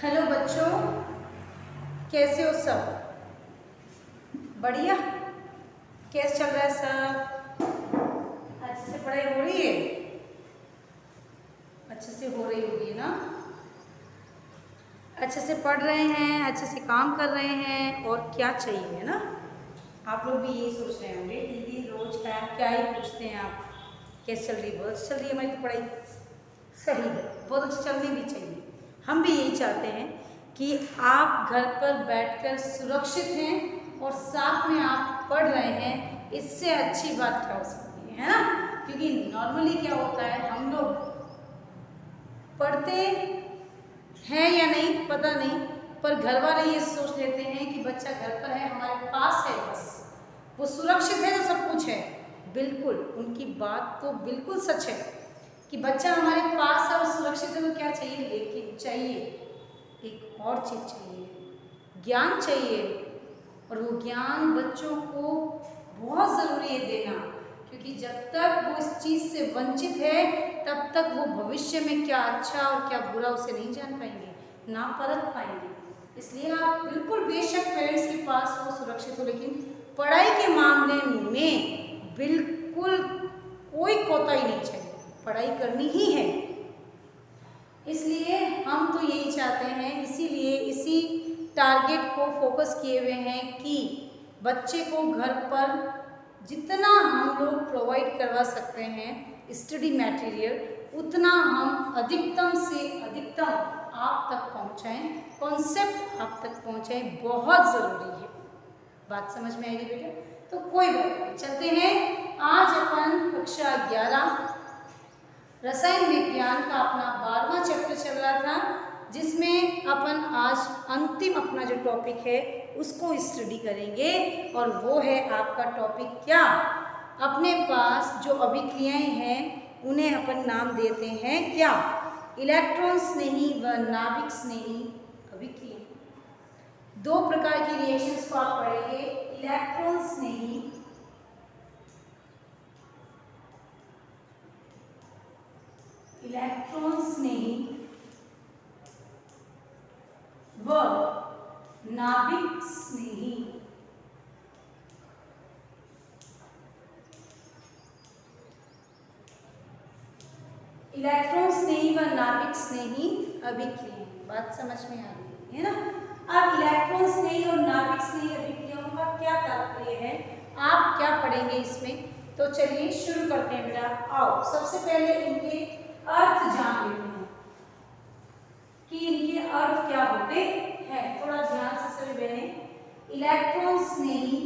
Hello बच्चों, कैसे हो सब? बढ़िया। कैसे चल रहा है सब? अच्छे से पढ़ाई हो रही है? अच्छे से हो रही होगी ना? अच्छे से पढ़ रहे हैं, अच्छे से काम कर रहे हैं, और क्या चाहिए, है ना? आप लोग भी यही सोच रहे होंगे, दीदी रोज क्या ही पूछते हैं आप, कैसे चल रही है? बहुत अच्छी चल रही है हमारी तो पढ़ाई। सही है, बहुत अच्छी चलनी भी चाहिए। हम भी यही चाहते हैं कि आप घर पर बैठकर सुरक्षित हैं और साथ में आप पढ़ रहे हैं। इससे अच्छी बात क्या हो सकती है ना? क्योंकि नॉर्मली क्या होता है, हम लोग पढ़ते हैं या नहीं पता नहीं, पर घर वाले ये सोच लेते हैं कि बच्चा घर पर है, हमारे पास है, बस वो सुरक्षित है तो सब कुछ है। बिल्कुल, उनकी बात तो बिल्कुल सच है कि बच्चा हमारे पास है और सुरक्षित है तो क्या चाहिए, लेकिन चाहिए एक और चीज़ चाहिए, ज्ञान चाहिए। और वो ज्ञान बच्चों को बहुत ज़रूरी है देना, क्योंकि जब तक वो इस चीज़ से वंचित है तब तक वो भविष्य में क्या अच्छा और क्या बुरा उसे नहीं जान पाएंगे, ना परख पाएंगे। इसलिए आप बिल्कुल बेशक पेरेंट्स के पास वो सुरक्षित हो, लेकिन पढ़ाई के मामले में बिल्कुल कोई कोताही नहीं चाहिए, पढ़ाई करनी ही है। इसलिए हम तो यही चाहते हैं, इसीलिए इसी टारगेट को फोकस किए हुए हैं कि बच्चे को घर पर जितना हम लोग प्रोवाइड करवा सकते हैं स्टडी मटेरियल, उतना हम अधिकतम से अधिकतम आप तक पहुंचाएं, कॉन्सेप्ट आप तक पहुंचाएं, बहुत ज़रूरी है। बात समझ में आएगी बेटा? तो कोई बात नहीं, चलते हैं। आज अपन कक्षा 11 रसायन विज्ञान का अपना 12वां चैप्टर चल रहा था, जिसमें अपन आज अंतिम अपना जो टॉपिक है उसको स्टडी करेंगे, और वो है आपका टॉपिक क्या? अपने पास जो अभिक्रियाएं हैं उन्हें अपन नाम देते हैं क्या? इलेक्ट्रॉन स्नेही व नाभिक स्नेही अभिक्रिया। दो प्रकार की रिएक्शंस को आप पढ़ेंगे, इलेक्ट्रॉन स्नेही व नाभिक स्नेही। इलेक्ट्रॉन स्नेही व नाभिक स्नेही अभिक्रिया। बात समझ में आ रही है ना? अब इलेक्ट्रॉन स्नेही और नाभिक स्नेही अभिक्रियाओं का क्या तात्पर्य है, आप क्या पढ़ेंगे इसमें? तो चलिए शुरू करते हैं बेटा। आओ सबसे पहले इनके अर्थ जान लेते हैं कि इनके अर्थ क्या होते हैं। थोड़ा ध्यान से सभी बहने, इलेक्ट्रॉन स्नेही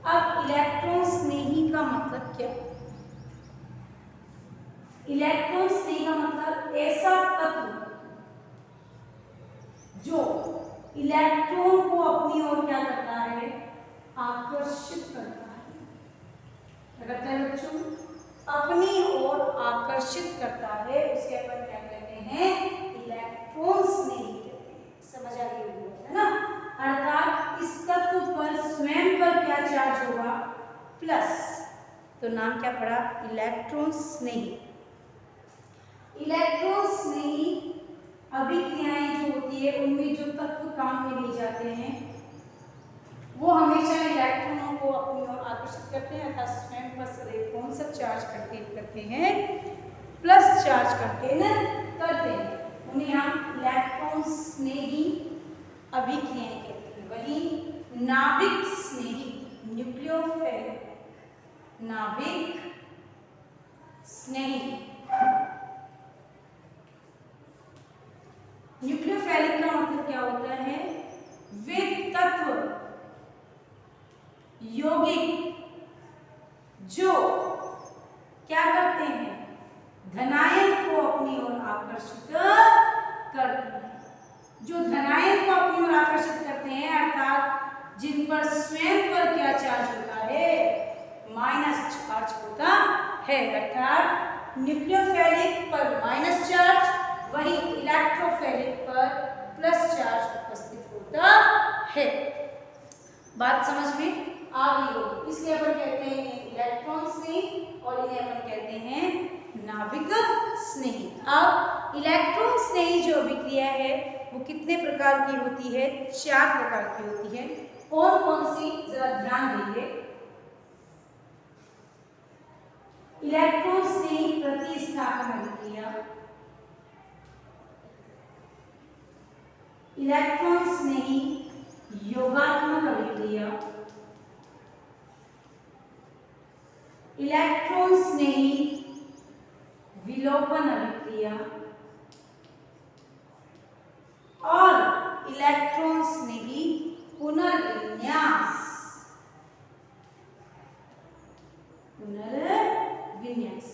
अब इलेक्ट्रॉन स्नेही का मतलब क्या? इलेक्ट्रॉन स्नेही का मतलब ऐसा तत्व जो इलेक्ट्रॉन को अपनी ओर क्या करता है, आकर्षित करता है। क्या करता है बच्चों? अपनी ओर आकर्षित करता है, उसे अपन क्या कहते हैं, इलेक्ट्रॉन स्नेही कहते हैं। समझ आ गई होगी, है ना? अर्थात इस तत्व पर स्वयं पर क्या चार्ज होगा, प्लस, तो नाम क्या पड़ा, इलेक्ट्रॉन स्नेही। इलेक्ट्रॉन स्नेही अभिक्रियाएं जो होती है उनमें जो तत्व काम में लिए जाते हैं वो हमेशा इलेक्ट्रॉनों को अपनी ओर आकर्षित करते हैं, अर्थात स्वयं पर इलेक्ट्रॉन से चार्ज करते हैं, प्लस चार्ज करते हैं, उन्हें हम इलेक्ट्रॉन स्नेही अभिक्रियाएं कहते हैं। वही नाभिक स्नेही, न्यूक्लियोफिलिक, नाभिक स्नेही। न्यूक्लियोफिलिक का मतलब क्या होता है, वे तत्व यौगिक जो क्या करते हैं, धनायन को अपनी ओर आकर्षित करते हैं। जो धनायन को अपनी ओर आकर्षित करते हैं, अर्थात जिन पर स्वयं पर क्या चार्ज होता है, माइनस चार्ज होता है, अर्थात न्यूक्लियोफिलिक पर माइनस चार्ज, वही इलेक्ट्रोफिलिक पर प्लस चार्ज उपस्थित होता है। बात समझ में आ गई होगी। इसलिए अपन कहते हैं इलेक्ट्रॉन स्नेही और इन्हें अपन कहते हैं नाभिक स्नेही। अब इलेक्ट्रॉन स्नेही जो अभिक्रिया है वो कितने प्रकार की होती है? 4 प्रकार की होती है। कौन कौन सी, जरा ध्यान देंगे। इलेक्ट्रॉन स्नेही प्रतिस्थापन अभिक्रिया, इलेक्ट्रॉन स्नेही योगात्मक अभिक्रिया, इलेक्ट्रॉन स्नेही विलोपन अभिक्रिया और इलेक्ट्रॉन स्नेही पुनर्विन्यास। पुनर्विन्यास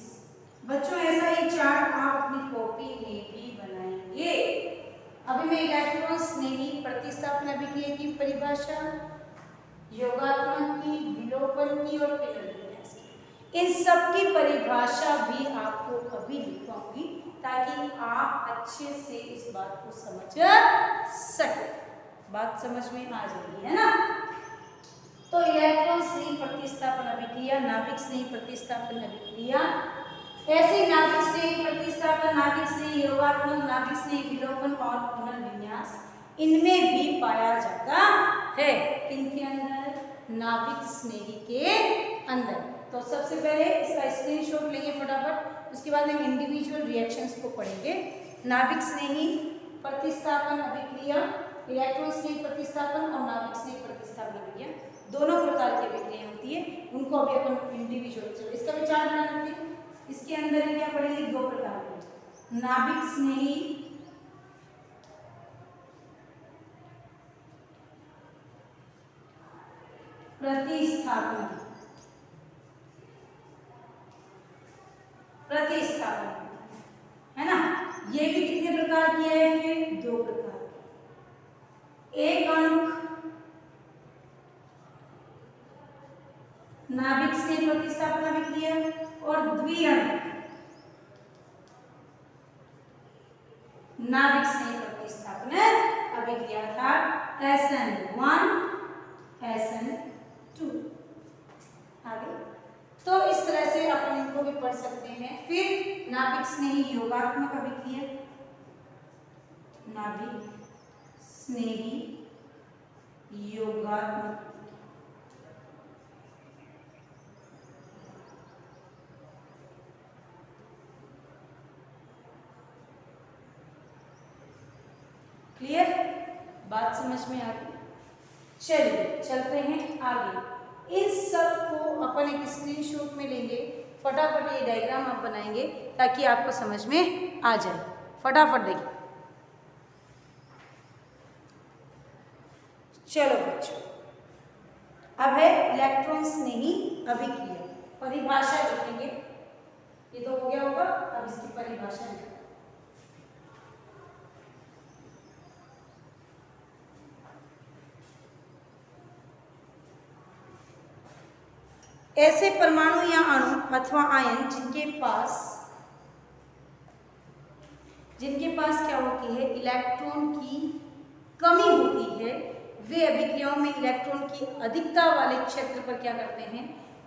बच्चों, ऐसा ही चार्ट आप अपनी कॉपी में भी बनाएंगे। अभी मैं इलेक्ट्रॉन स्नेही प्रतिस्थापन अभिक्रिया की परिभाषा, योगात्मक की, विलोपन की और पुनर्विन्यास की, इन सब की परिभाषा भी आपको अभी लिखवाऊंगी ताकि आप अच्छे से इस बात को समझ सके। बात समझ में आ जाएगी, है ना? तो इलेक्ट्रॉन स्नेही प्रतिस्थापन अभिक्रिया, नाभिक स्नेही प्रतिस्थापन अभिक्रिया, ऐसे नाभिक स्नेही प्रतिस्थापन, नाभिक स्नेही योगात्मक, नाभिक स्नेही विलोपन और पुनर्विन्यास, इनमें भी पाया जाता है। किनके अंदर? नाभिक स्नेही के अंदर। तो सबसे पहले इसका स्क्रीनशॉट लेंगे फटाफट, उसके बाद हम इंडिविजुअल रिएक्शंस को पढ़ेंगे। नाभिक स्नेही प्रतिस्थापन अभिक्रिया, इलेक्ट्रॉन स्नेही प्रतिस्थापन और नाभिक स्नेही प्रतिस्थापन अभिक्रिया, दोनों प्रकार की अभिक्रिया होती है, उनको अभी अपन इंडिविजुअल, चलो इसका विचार बना लेते हैं। इसके अंदर क्या पढ़ेंगे? 2 प्रकार के, नाभिक स्नेही प्रतिस्थापन, है ना? ये भी कितने प्रकार की है? फिर 2 प्रकार, एक अणुक नाभिक स्नेही प्रतिस्थापन अभिक्रिया और द्विअणुक नाभिक स्नेही प्रतिस्थापन अभिक्रिया था SN1 SN2। आगे तो इस तरह से अपन इनको भी पढ़ सकते हैं। फिर नाभिक स्नेही योगात्मक अभिक्रिया, नाभिक स्नेही योगात्मक क्लियर? बात समझ में आ गई? चलिए चलते हैं आगे। इन सब को अपन एक स्क्रीनशॉट में लेंगे, फटाफट ये डायग्राम आप बनाएंगे ताकि आपको समझ में आ जाए। फटाफट देखिए। चलो बच्चों, अब है इलेक्ट्रॉन स्नेही अभिक्रिया, परिभाषा लिखेंगे। ये तो हो गया होगा, अब इसकी परिभाषा लिखेंगे। ऐसे परमाणु या अणु अथवा आयन जिनके पास क्या होती है? इलेक्ट्रॉन की कमी होती है, वे अभिक्रियाओं में इलेक्ट्रॉन की अधिकता वाले क्षेत्र पर क्या करते हैं?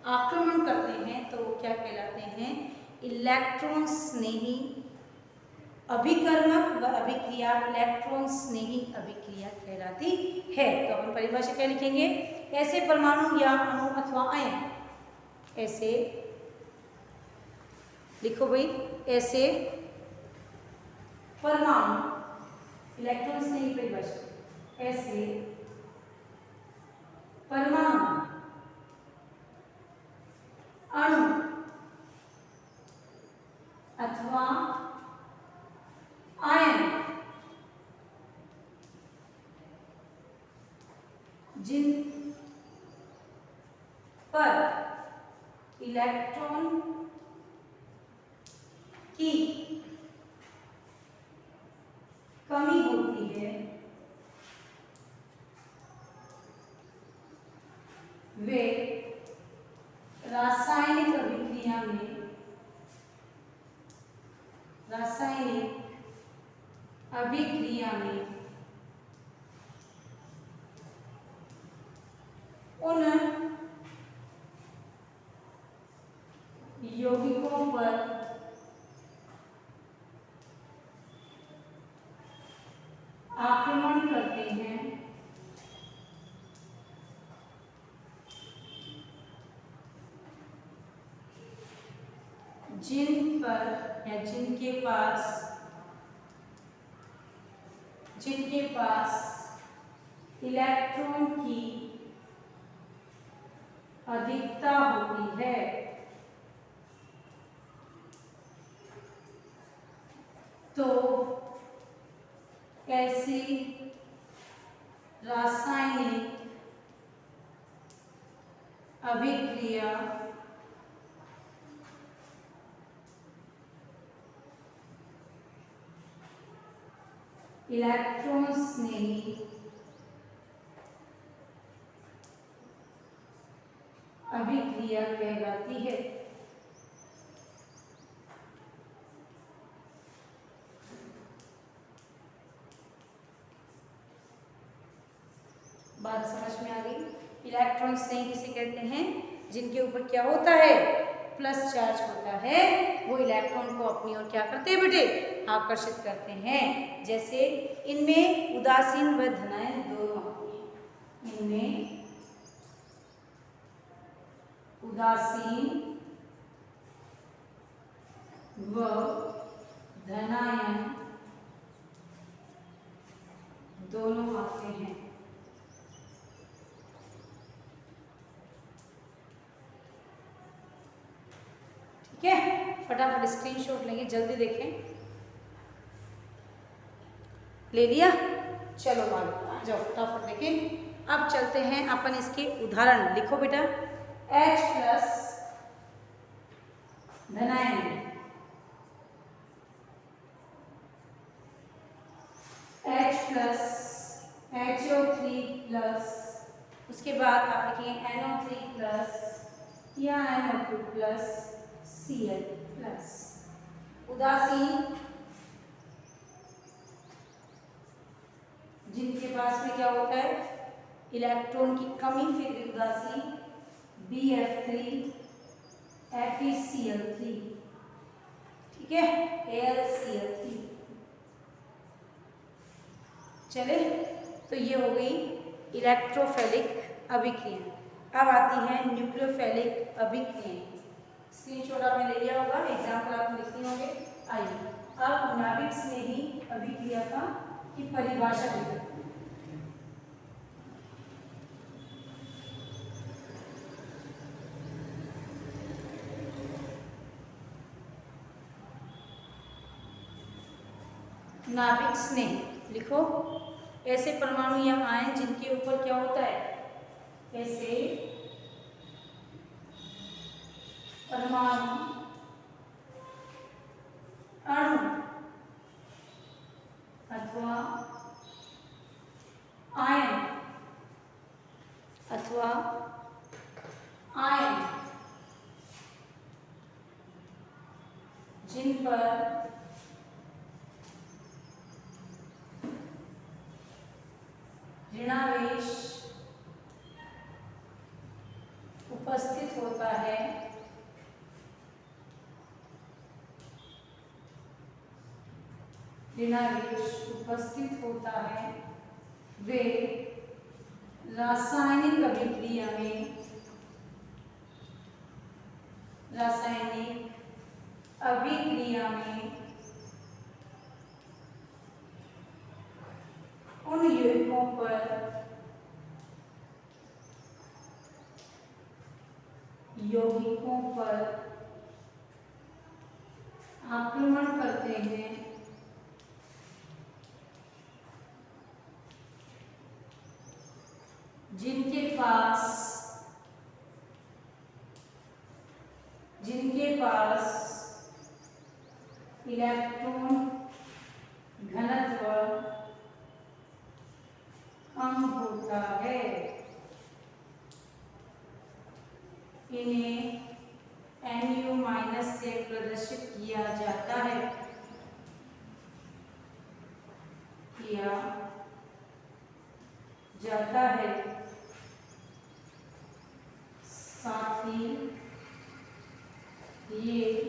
आक्रमण करते हैं। तो वो क्या कहलाते हैं? इलेक्ट्रॉन स्नेही अभिकर्मक व अभिक्रिया इलेक्ट्रॉन स्नेही अभिक्रिया कहलाती है। तो अपन परिभाषा क्या लिखेंगे? ऐसे परमाणु या अणु अथवा आयन, ऐसे लिखो भाई, ऐसे परमाणु, इलेक्ट्रॉन स्नेही परिभाषा, ऐसे परमाणु, अणु अथवा आयन जिन पर इलेक्ट्रॉन की कमी होती है, वे रासायनिक अभिक्रिया में आक्रमण करते हैं, जिन पर या जिनके पास इलेक्ट्रॉन की अधिकता होती है, तो ऐसी रासायनिक अभिक्रिया इलेक्ट्रॉन स्नेही अभिक्रिया कहलाती है। बात समझ में आ गई? इलेक्ट्रॉन स्नेही किसे कहते हैं? जिनके ऊपर क्या होता है? प्लस चार्ज होता है। वो इलेक्ट्रॉन को अपनी ओर क्या करते हैं बेटे? आकर्षित करते हैं। जैसे इनमें उदासीन व धनायन दोनों आते हैं। इनमें उदासीन व धनायन दोनों आते हैं। ठीक है, फटाफट स्क्रीनशॉट लेंगे, जल्दी देखें। ले लिया? चलो आ जाओ फटाफट देखें। अब चलते हैं अपन इसके उदाहरण। लिखो बेटा, H प्लस धनायन, H प्लस HO3 प्लस, उसके बाद आप लिखेंगे NO3 प्लस या NO2 प्लस Cl प्लस। उदासीन, जिनके पास में क्या होता है? इलेक्ट्रॉन की कमी, फिर भी उदासीन, BF3 FeCl3, ठीक है, AlCl3। चले, तो ये हो गई इलेक्ट्रोफिलिक अभिक्रिया। अब आती है न्यूक्लियोफिलिक अभिक्रिया। स्क्रीनशॉट आपने ले लिया होगा, एग्जाम्पल आप लिखते होंगे। आइए अब नाभिक स्नेही अभिक्रिया की परिभाषा देखते हैं। नाभिक स्नेह लिखो, ऐसे परमाणु या आयन जिनके ऊपर क्या होता है? ऐसे परमाणु, अणु अथवा आयन जिन पर ऋणावेश उपस्थित होता है, वे रासायनिक अभिक्रिया में उन यौगिकों पर आक्रमण करते हैं, जिनके पास इलेक्ट्रॉन घनत्व कम होता है। इन्हें Nu- से प्रदर्शित किया जाता है, साथ ही ये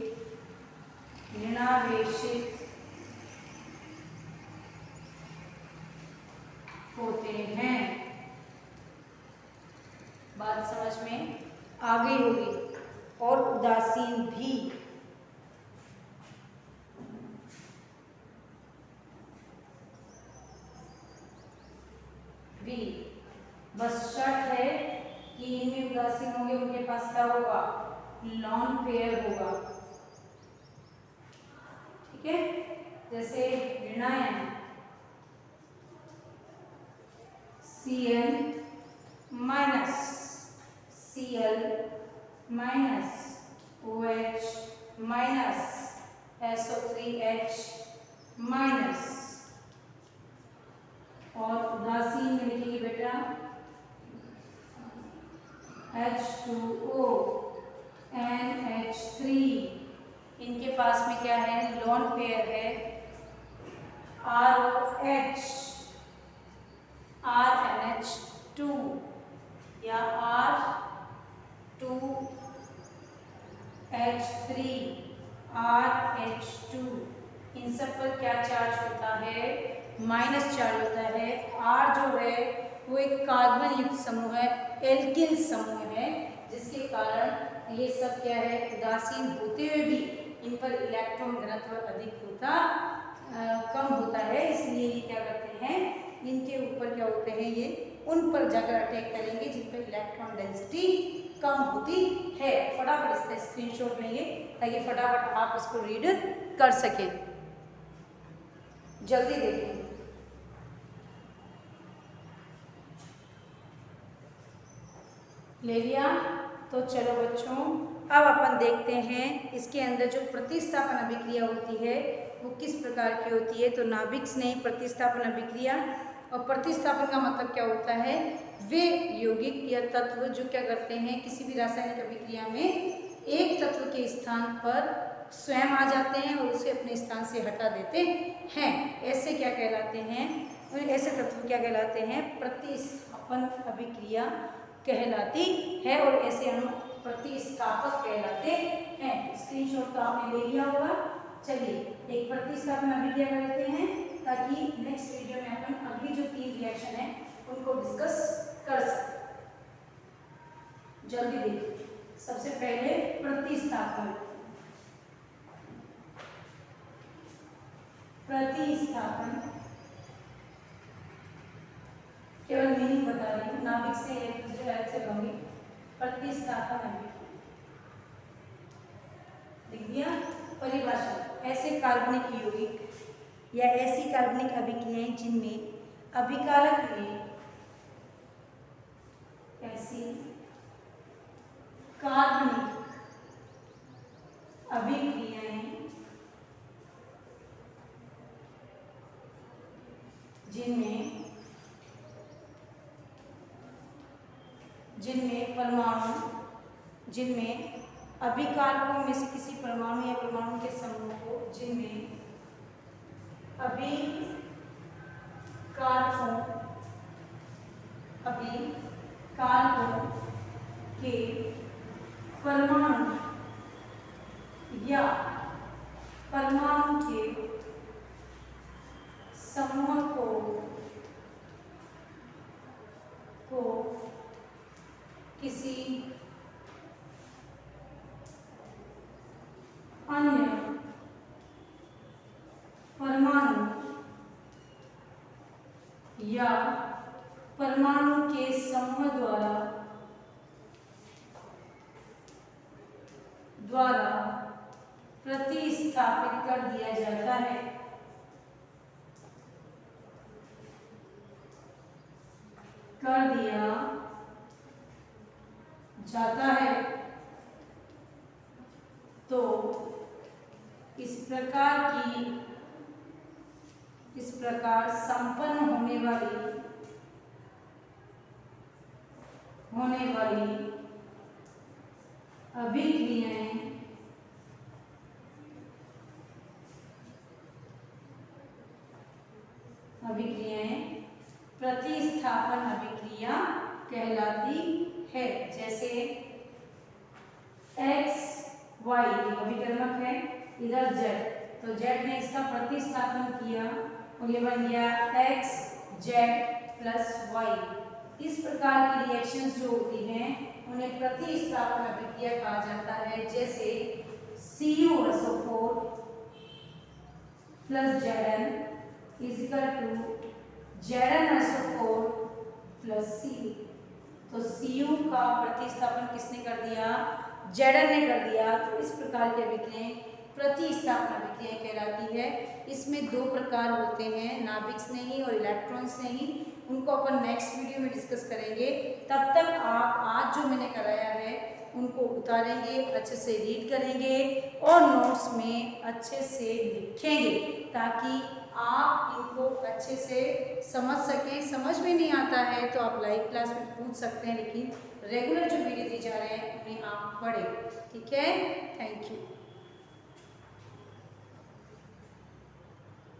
ऋणावेशित होते हैं। बात समझ में आ गई होगी। और उदासीन भी बस शर्त है कि इनमें उदासीन होंगे, उनके पास क्या होगा, लॉन पेयर होगा। ठीक है, जैसे ऋणायन Cl minus Cl minus OH minus SO3H minus, और उदासीन में लिखेंगे बेटा H2O NH3। इनके पास में क्या है, लोन पेयर है ROH RNH2 या R2H3 RH2। इन सब पर क्या चार्ज होता है, माइनस चार्ज होता है। R जो है वो एक कार्बन युक्त समूह है, एल्किल समूह है, जिसके कारण ये सब क्या है, उदासीन होते हुए भी इन पर इलेक्ट्रॉन घनत्व अधिक होता कम होता है। इसलिए ये क्या करते हैं, इनके ऊपर क्या होते हैं, ये उन पर जाकर अटैक करेंगे जिन पर इलेक्ट्रॉन डेंसिटी कम होती है। फटाफट इसका स्क्रीनशॉट लेंगे ताकि फटाफट आप इसको रीड कर सकें। जल्दी देखें। ले लिया? तो चलो बच्चों, अब अपन देखते हैं इसके अंदर जो प्रतिस्थापन अभिक्रिया होती है वो किस प्रकार की होती है। तो नाभिक स्नेही प्रतिस्थापन अभिक्रिया, और प्रतिस्थापन का मतलब क्या होता है, वे यौगिक या तत्व जो क्या करते हैं, किसी भी रासायनिक अभिक्रिया में एक तत्व के स्थान पर स्वयं आ जाते हैं और उसे अपने स्थान से हटा देते हैं। ऐसे क्या कहलाते हैं, ऐसे तत्व क्या कहलाते हैं, प्रतिस्थापन अभिक्रिया कहलाती है, और ऐसे अणु प्रतिस्थापक कहलाते हैं। स्क्रीनशॉट तो आपने ले लिया होगा। चलिए एक प्रतिस्थापन अभिक्रिया करते हैं ताकि नेक्स्ट वीडियो में अपन अगली जो 3 रिएक्शन है उनको डिस्कस कर सकें। जल्दी देखिए। सबसे पहले प्रतिस्थापन, केवल मीनिंग बता रही हूँ, नाभिक से एक दूसरे अलग से कहूंगी। प्रतिस्थापन अभिक्रिया लिख दिया। परिभाषा, ऐसे कार्बनिक यौगिक या ऐसी कार्बनिक अभिक्रियाएं जिनमें अभिकारक में ऐसी कार्बनिक अभिक्रियाएं जिनमें अभिकारकों में से किसी परमाणु या परमाणु के समूह को, जिनमें अभिकारकों के परमाणु या परमाणु के समूह को किसी अन्य परमाणु या परमाणु के समूह द्वारा प्रतिस्थापित कर दिया जाता है। तो इस प्रकार संपन्न होने वाली अभिक्रियाएं प्रतिस्थापन अभिक्रिया कहलाती है। जैसे x y अभिकर्मक है, इधर z, तो z ने इसका प्रतिस्थापन किया और ये बन गया x z प्लस वाई। इस प्रकार की रिएक्शंस जो होती हैं उन्हें प्रतिस्थापन अभिक्रिया कहा जाता है। जैसे CuSO4 plus Zn is equal to ZnSO4 plus Cu। तो Cu का प्रतिस्थापन किसने कर दिया? Zn ने कर दिया। तो इस प्रकार की अभिक्रियाएं प्रतिस्थापन अभिक्रियाएं कहलाती है। इसमें दो प्रकार होते हैं, नाभिक स्नेही और इलेक्ट्रॉन स्नेही। उनको अपन नेक्स्ट वीडियो में डिस्कस करेंगे। तब तक आप आज जो मैंने कराया है उनको उतारेंगे, अच्छे से रीड करेंगे और नोट्स में अच्छे से लिखेंगे ताकि आप इनको अच्छे से समझ सकें। समझ में नहीं आता है तो आप लाइव क्लास में पूछ सकते हैं, लेकिन रेगुलर जो वीडियो दी जा रहे हैं उन्हें आप पढ़ें। ठीक है, थैंक यू।